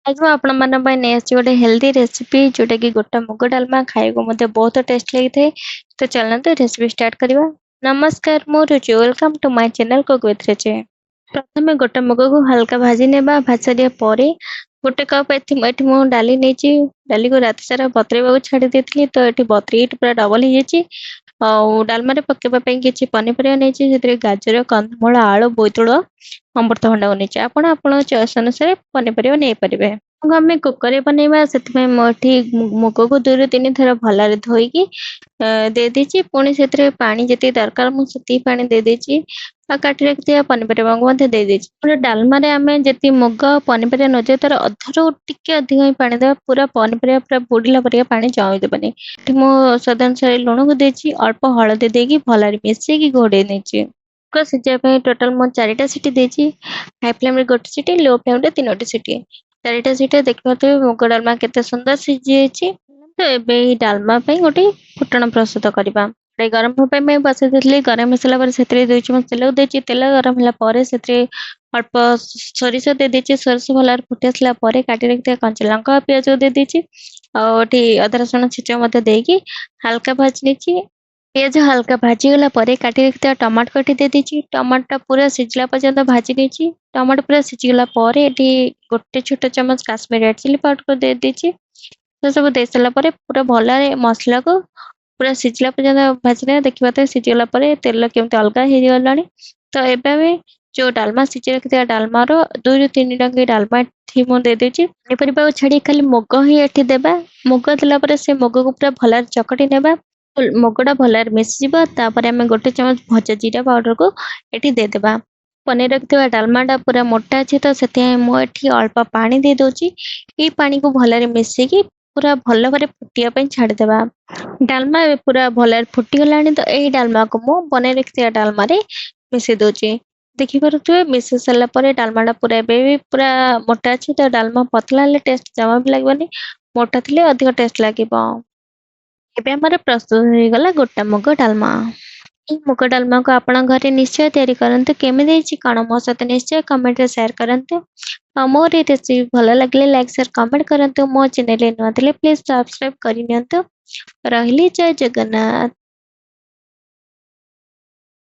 आज मैं आपण मन गोटे हेल्दी रेसिपी जोटा कि गोटा मुग डालमा खाइबा मते बहुत टेस्ट लगी थे। तो चलते रेसिपी स्टार्ट करवा। नमस्कार, मु Ruchi, welcome to my channel cook with Ruchi. प्रथमे गोटा मुग को हल्का भाजी नेबा। भाजी सारिया परे गोटे कप एठी मु डाली नेची। डाली को रात सारा बतरेबा छाड़ी देथिली, तो एठी बतरी पूरा डबल हो जाची। डालमा पकेवा किसी पनीपरिया नहीं, गाजर, कंदमूल, आलू, बोईतालु, अमृतभंडा को नहीं। आपण आपण चॉइस अनुसार पनीपरिया नहीं पारे। आम कुकर बनवा से मुग को 2 ରୁ 3 थर भल धोईकी दे दीची। पुणी से पानी जी दरकार मुझे पा दे दीची। काटी रखिया पनीपरिया को दे दीची। डालमा आम जी मुग पनीपरिया नजे तार अधर टिके अधिक ही पानी देवा। पूरा पनीपरिया पूरा बुड़ला पर पानी जमी देवनी। मु स्वाद अनुसार लुण को देची, अल्प हलदी देकी भल मिसेकी घोड़े नहीं। सिझापी टोटाल मु 4टा सीटी देची। हाई फ्लेम रे गोटे सीटी, लो फ्लेम रे 3टी सीटी। 4टा सीटी देखते मुग डालमा केते सुंदर सीझी। तो एबे डालमा गोटे फुटण प्रस्तुत करवा। गरम होगा मैं बसई देती। गरम हो सारा से 2 चम्मच तेल देती। तेल गरम होला से अल्प सोरिष दे दीची। सोरिष भल फुटी आसला काटी रखिया कंचा लंका पियाज दे दीची। अदा रसुण छेचा देकी हल्का भाजी नीची। पियाज हल्का भाजी गला काटी रखिया टमाटो काटी दे दीची। टमाटो पूरा सिझला पर्यंत भाजी नीची। टमाटो पूरा सिझीगला गोटे छोट चम्मच काश्मीर रेड चिली पाउडर दे दीची। तो सब दे सारा पूरा भल मसला को पूरा सिझला पर्यंत भाजी देखा। तो सिझीगला तेल केमती अलग हो गला। तो एबे जो डालमा सिझी रखिया डालमार 2 ରୁ 3 टंकी डालमा दे दीची। पनीपरिया छाड़ी खाली मुग ही एठी देबा। मुग देला से मुग को पूरा भल चकटी नेबा। मुगटा भल मिसिज। आम गोटे चम्मच भजा जीरा पाउडर को ये देदेबा। पनीर रखिया डालमाटा पूरा मोटा अच्छे, तो से मुझे अल्प पानी दे दूची। ये पानी को भल मिसेकी पूरा भल भाव फुटिया छाड़देबा। डालमा पूरा भल फुटीगला। तो यही डालमा को मु बन रखिया डालमा मिसई दूची। देखिपे मिसई सारा डालमाटा पूरा पूरा मोटा अच्छे, तो डालमा पतला टेस्ट जमा भी लगे। मोटा थे अधिक टेस्ट लगे। एबे हमर प्रस्तुत हो गला गोटा मुग डालमा। ई मुग डालमा को आपण घरे निश्चय तैयारी करंतु। केमे देछि कण मो साथ निश्चय कमेंट रे शेयर करंतु। मोर ये रेसिपी भल लगले लाइक शेयर कमेंट करंतु। मो चैनल नुआ थिले प्लीज सब्सक्राइब करि नियंतु। रहिली जय जगन्नाथ।